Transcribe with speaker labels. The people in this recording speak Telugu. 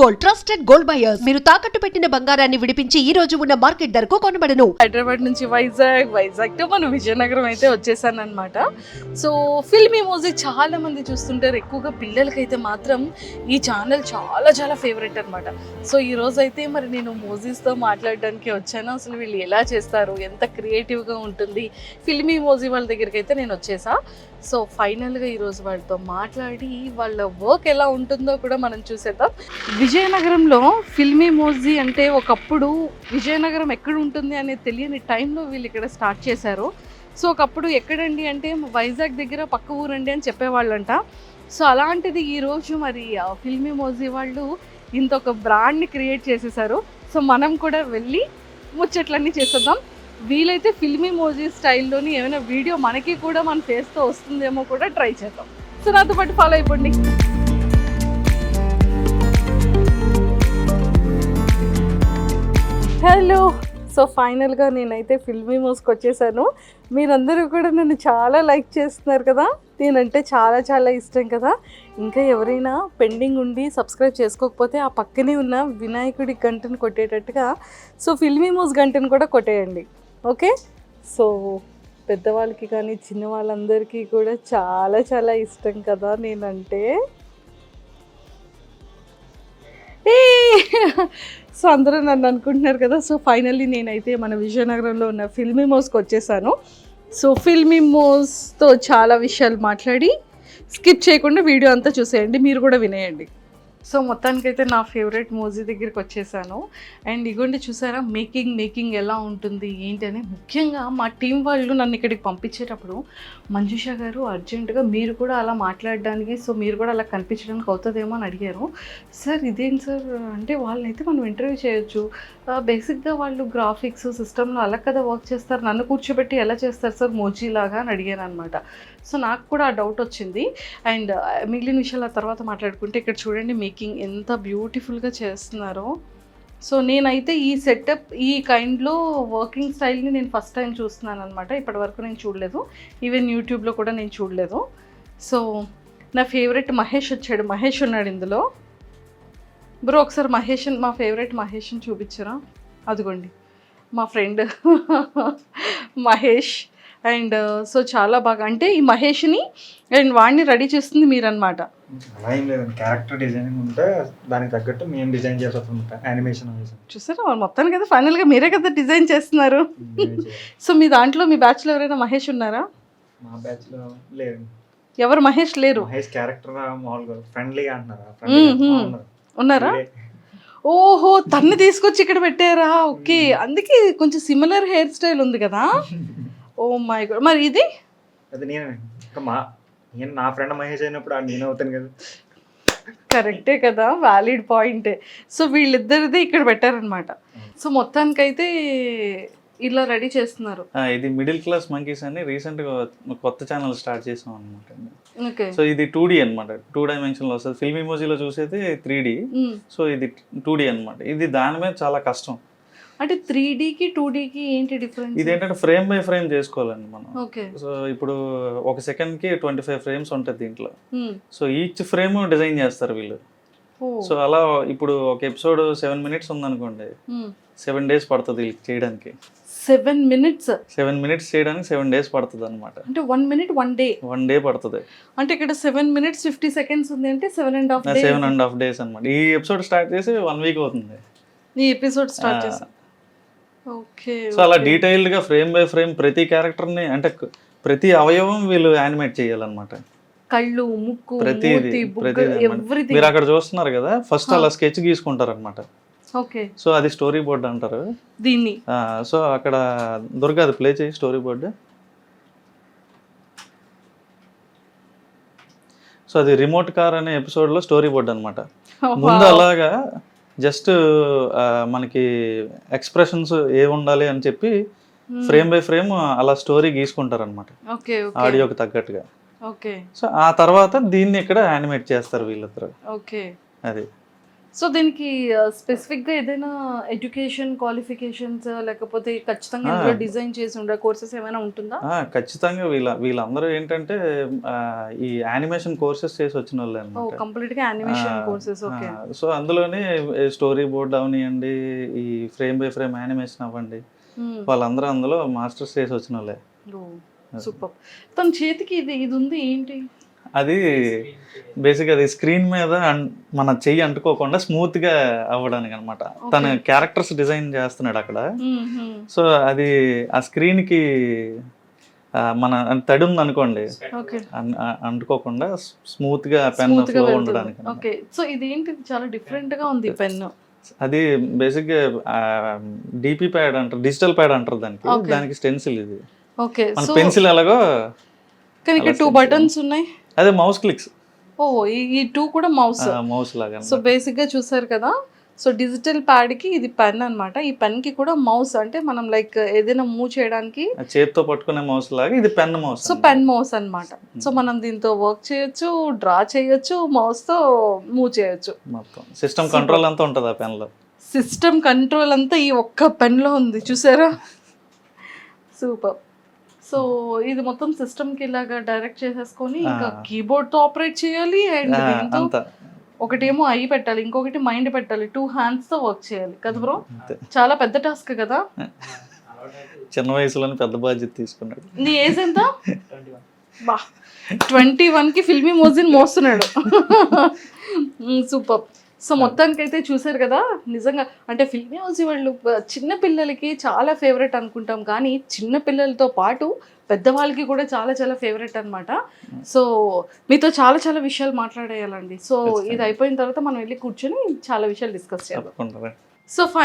Speaker 1: Gold, trusted gold buyers. మీరు తాకట్టు పెట్టిన బంగారాన్ని విడిపించి ఈ రోజు ఉన్న మార్కెట్ ధరకు కొనబడను.
Speaker 2: హైదరాబాద్ నుంచి వైజాగ్ టు మనం విజయనగరం అయితే వచ్చేసాను అనమాట. సో ఫిల్మీ మ్యూజిక్ చాలా మంది చూస్తుంటారు, ఎక్కువగా పిల్లలకైతే మాత్రం ఈ ఛానల్ చాలా ఫేవరెట్ అనమాట. సో ఈ రోజు అయితే మరి నేను మోజీస్తో మాట్లాడడానికి వచ్చాను. అసలు వీళ్ళు ఎలా చేస్తారు, ఎంత క్రియేటివ్గా ఉంటుంది, ఫిల్మీ మోజీ వాళ్ళ దగ్గరికి అయితే నేను వచ్చేసా. సో ఫైనల్గా ఈరోజు వాళ్ళతో మాట్లాడి వాళ్ళ వర్క్ ఎలా ఉంటుందో కూడా మనం చూసేద్దాం. విజయనగరంలో ఫిల్మీ మోజీ అంటే ఒకప్పుడు విజయనగరం ఎక్కడ ఉంటుంది అనేది తెలియని టైంలో వీళ్ళు ఇక్కడ స్టార్ట్ చేశారు. సో ఒకప్పుడు ఎక్కడండి అంటే వైజాగ్ దగ్గర పక్క ఊరండి అని చెప్పేవాళ్ళంట. సో అలాంటిది ఈరోజు మరి ఫిల్మీ మోజీ వాళ్ళు ఇంత ఒక బ్రాండ్ని క్రియేట్ చేసేసారు. సో మనం కూడా వెళ్ళి ముచ్చట్లన్నీ చేసేద్దాం. వీలైతే ఫిల్మీ మోజీ స్టైల్లోని ఏమైనా వీడియో మనకి కూడా మన ఫేస్తో వస్తుందేమో కూడా ట్రై చేద్దాం. సో నాతో పాటు ఫాలో అయిపోండి. హలో, సో ఫైనల్గా నేనైతే ఫిల్మీ మోజ్కి వచ్చేసాను. మీరందరూ కూడా నన్ను చాలా లైక్ చేస్తున్నారు కదా, నేనంటే చాలా ఇష్టం కదా. ఇంకా ఎవరైనా పెండింగ్ ఉండి సబ్స్క్రైబ్ చేసుకోకపోతే ఆ పక్కనే ఉన్న వినాయకుడి గంటను కొట్టేటట్టుగా సో ఫిల్మీ మోజ్ గంటను కూడా కొట్టేయండి, ఓకే. సో పెద్దవాళ్ళకి కానీ చిన్న వాళ్ళందరికీ కూడా చాలా ఇష్టం కదా నేనంటే. సో అందరూ నన్ను అనుకుంటున్నారు కదా. సో ఫైనల్లీ నేనైతే మన విజయనగరంలో ఉన్న ఫిల్మీ మోజ్కి వచ్చేసాను. సో ఫిల్మీ మోజ్తో చాలా విషయాలు మాట్లాడి స్కిప్ చేయకుండా వీడియో అంతా చూసేయండి, మీరు కూడా వినేయండి. సో మొత్తానికైతే నా ఫేవరెట్ మోజీ దగ్గరికి వచ్చేసాను. అండ్ ఇగోండి చూసారా మేకింగ్ ఎలా ఉంటుంది ఏంటి అని. ముఖ్యంగా మా టీం వాళ్ళు నన్ను ఇక్కడికి పంపించేటప్పుడు మంజుష గారు అర్జెంటుగా మీరు కూడా అలా మాట్లాడడానికి, సో మీరు కూడా అలా కనిపించడానికి అవుతుందేమో అని అడిగారు. సార్ ఇదేంటి సార్ అంటే వాళ్ళనైతే మనం ఇంటర్వ్యూ చేయొచ్చు, బేసిక్గా వాళ్ళు గ్రాఫిక్స్ సిస్టంలో అలా కదా వర్క్ చేస్తారు, నన్ను కూర్చోబెట్టి ఎలా చేస్తారు సార్ మోజీ లాగా అని అడిగాను అనమాట. సో నాకు కూడా ఆ డౌట్ వచ్చింది. అండ్ మిగిలిన విషయాల తర్వాత మాట్లాడుకుంటే ఇక్కడ చూడండి మేకింగ్ ఎంత బ్యూటిఫుల్గా చేస్తున్నారో. సో నేనైతే ఈ సెటప్ ఈ కైండ్లో వర్కింగ్ స్టైల్ని నేను ఫస్ట్ టైం చూస్తున్నాను అనమాట. ఇప్పటి వరకు నేను చూడలేదు, ఈవెన్ యూట్యూబ్లో కూడా నేను చూడలేదు. సో నా ఫేవరెట్ మహేష్ వచ్చాడు, మహేష్ ఉన్నాడు ఇందులో. బ్రో ఒకసారి మా ఫేవరెట్ మహేష్ని చూపించరా, అదిగోండి మా ఫ్రెండ్ మహేష్. అండ్ సో చాలా బాగా అంటే ఈ మహేష్ని అండ్ వాడిని రెడీ చేస్తుంది మీరు అనమాట.
Speaker 3: అలా ఏం లేదు, క్యారెక్టర్ డిజైనింగ్ ఉంటే దానికి తగ్గట్టు మేము డిజైన్ చేస్తాం యానిమేషన్.
Speaker 2: చూసారా మొత్తానికి కదా ఫైనల్గా మీరే కదా డిజైన్ చేస్తున్నారు. సో మీ దాంట్లో మీ బ్యాచ్లో ఎవరైనా మహేష్ ఉన్నారా?
Speaker 3: మా బ్యాచ్లో లేదు.
Speaker 2: ఎవరు మహేష్ లేరు?
Speaker 3: మహేష్ క్యారెక్టర్ మామూలుగా ఫ్రెండ్లీగా అంటున్నారా?
Speaker 2: ఉన్నారా? ఓహో తన్ని తీసుకొచ్చి ఇక్కడ పెట్టారా? ఓకే, అందుకే కొంచెం సిమిలర్ హెయిర్ స్టైల్ ఉంది కదా. ఓ మై గాడ్, మరి ఇది
Speaker 3: అది నేను నా ఫ్రెండ్ మహేష్ అయినప్పుడు నేను అవుతాను కదా.
Speaker 2: కరెక్టే కదా, వ్యాలిడ్ పాయింటే. సో వీళ్ళిద్దరిది ఇక్కడ పెట్టారనమాట. సో మొత్తానికైతే ఇలా రెడీ చేస్తున్నారు.
Speaker 4: ఇది మిడిల్ క్లాస్ మంకీస్ అని రీసెంట్గా కొత్త ఛానల్ స్టార్ట్ చేసాం అనమాట.
Speaker 2: ఓకే,
Speaker 4: సో ఇది 2D అనమాట, 2 డైమెన్షన్లో వస్తుంది. ఫిల్మీ మోజీలో చూసేది 3D, సో ఇది 2D అనమాట. ఇది దాని మీద చాలా కష్టం.
Speaker 2: అంటే 3Dకి 2Dకి ఏంటి డిఫరెన్స్?
Speaker 4: ఇదేంటంటే ఫ్రేమ్ బై ఫ్రేమ్ చేసుకోవాలండి మనం.
Speaker 2: ఓకే,
Speaker 4: సో ఇప్పుడు ఒక సెకండ్కి 25 ఫ్రేమ్స్ ఉంటుంది దీంట్లో. సో ఈచ్ ఫ్రేమ్ డిజైన్ చేస్తారు వీళ్ళు. సో అలా ఇప్పుడు ఒక ఎపిసోడ్ 7 minutes ఉందనుకోండి, 7 days పడుతుంది వీళ్ళకి చేయడానికి.
Speaker 2: 7 minutes
Speaker 4: చేయడానికి 7 days పడుతుంది అనమాట.
Speaker 2: అంటే 1 minute 1 day
Speaker 4: 1 day పడుతుంది.
Speaker 2: అంటే ఇక్కడ 7 minutes 50 seconds ఉంది అంటే
Speaker 4: 7.5 days అనమాట. ఈ ఎపిసోడ్ స్టార్ట్ చేసి 1 week అవుతుంది.
Speaker 2: ఈ ఎపిసోడ్ స్టార్ట్ చేసా. ఓకే,
Speaker 4: సో అలా డీటెయిల్డ్ గా ఫ్రేమ్ బై ఫ్రేమ్ ప్రతి క్యారెక్టర్ ని అంటే ప్రతి అవయవం వీళ్ళు యానిమేట్ చేయాలన్నమాట.
Speaker 2: కళ్ళు, ముక్కు,
Speaker 4: ప్రతిది మీరు అక్కడ చూస్తున్నారు కదా, ఫస్ట్ అలా స్కెచ్ గీసుకుంటారు అనమాట.
Speaker 2: ఓకే,
Speaker 4: సో అది స్టోరీ బోర్డ్ అంటారు
Speaker 2: దీన్ని.
Speaker 4: సో అక్కడ దుర్గా అది ప్లే చేయి స్టోరీ బోర్డ్. సో అది రిమోట్ కార్ అనే ఎపిసోడ్ లో స్టోరీ బోర్డ్ అనమాట. ముందు అలాగా జస్ట్ మనకి ఎక్స్ప్రెషన్స్ ఏ ఉండాలి అని చెప్పి ఫ్రేమ్ బై ఫ్రేమ్ అలా స్టోరీ గీసుకుంటారు అనమాట, ఆడియోకి తగ్గట్టుగా. సో ఆ తర్వాత దీన్ని ఇక్కడ యానిమేట్ చేస్తారు వీళ్ళిద్దరు.
Speaker 2: ఓకే,
Speaker 4: అది
Speaker 2: సో దీనికి స్పెసిఫిక్గా ఏదైనా ఎడ్యుకేషన్ క్వాలిఫికేషన్స్ లేకపోతే ఖచ్చితంగా ఇందులో డిజైన్ చేసి ఉండే కోర్సెస్ ఏమైనా ఉంటుందా?
Speaker 4: ఖచ్చితంగా వీళ్ళందరూ ఏంటంటే ఈ యానిమేషన్ కోర్సెస్ చేసి వచ్చిన వాళ్ళే
Speaker 2: ఓ
Speaker 4: అనమాట.
Speaker 2: కంప్లీట్గా యానిమేషన్ కోర్సెస్. ఓకే.
Speaker 4: సో అందులోనే స్టోరీ బోర్డ్ అవనివ్వండి, ఈ ఫ్రేమ్ బై ఫ్రేమ్ యానిమేషన్ అవ్వండి, వాళ్ళందరూ అందులో మాస్టర్స్ చేసి వచ్చిన వాళ్ళే.
Speaker 2: సూపర్. తన చేతికి ఇది ఇది ఉంది ఏంటి?
Speaker 4: అది బేసిక్ అది స్క్రీన్ మీద మన చెయ్యి అంటుకోకుండా స్మూత్ గా అవ్వడానికి అనమాట. తన క్యారెక్టర్స్ డిజైన్ చేస్తున్నాడు అక్కడ. సో అది ఆ స్క్రీన్ కి మన తడి ఉంది అనుకోండి, అంటుకోకుండా స్మూత్ గా పెన్ ఫ్లో ఉండడానికి.
Speaker 2: ఓకే. సో ఇదేంటి చాలా డిఫరెంట్ గా ఉంది పెన్.
Speaker 4: అది బేసిక్ గా డిపి ప్యాడ్ అంటారు, డిజిటల్ ప్యాడ్ అంటారు దానికి. దానికి స్టెన్సిల్ ఇది.
Speaker 2: ఓకే.
Speaker 4: మన పెన్సిల్ ఎలాగో
Speaker 2: కానీ ఇక్కడ 2 బటన్స్ ఉన్నాయి.
Speaker 4: అదే మౌస్ క్లిక్స్.
Speaker 2: ఓ ఈ 2 కూడా మౌస్
Speaker 4: లాగా.
Speaker 2: సో బేసిక్ గా చూసారు కదా. సో డిజిటల్ ప్యాడ్ కి ఇది పెన్ అన్నమాట. ఈ పెన్ కి కూడా మౌస్, అంటే మనం లైక్ ఏదైనా మూవ్ చేయడానికి
Speaker 4: చేతితో పట్టుకునే మౌస్ లాగా ఇది pen mouse.
Speaker 2: So pen mouse అన్నమాట. సో మనం దీంతో వర్క్ చేయొచ్చు, డ్రా చేయొచ్చు, మౌస్ తో మూవ్ చేయొచ్చు.
Speaker 4: మొత్తం సిస్టమ్ కంట్రోల్ అంతా ఉంటుంది ఆ పెన్ లో.
Speaker 2: సిస్టమ్ కంట్రోల్ అంతా ఈ ఒక్క పెన్ లో ఉంది, చూసారా? సూపర్. సో ఇది మొత్తం సిస్టమ్ కి ఇలాగా డైరెక్ట్ చేసేసుకొని ఇంకా కీబోర్డ్ తో ఆపరేట్ చేయాలి. అండ్ దీంతో ఒకటేమో ఐ పెట్టాలి, ఇంకొకటి మైండ్ పెట్టాలి. 2 hands తో వర్క్ చేయాలి కదా బ్రో? చాలా పెద్ద టాస్క్ కదా.
Speaker 4: చిన్న వయసులోనే పెద్ద బాధ్యత తీసుకున్నాడు.
Speaker 2: నీ ఏజ్ ఎంత? 21 కి ఫిల్మీ మోజిన్ మోస్తున్నాడు. సూపర్. సో మొత్తానికి అయితే చూసారు కదా, నిజంగా అంటే ఫిల్మీ మోజీ వాళ్ళు చిన్న పిల్లలకి చాలా ఫేవరెట్ అనుకుంటాం, కానీ చిన్న పిల్లలతో పాటు పెద్దవాళ్ళకి కూడా చాలా చాలా ఫేవరెట్ అనమాట. సో మీతో చాలా చాలా విషయాలు మాట్లాడేయాలండి. సో ఇది అయిపోయిన తర్వాత మనం వెళ్ళి కూర్చొని చాలా విషయాలు డిస్కస్ చేయాలి. సో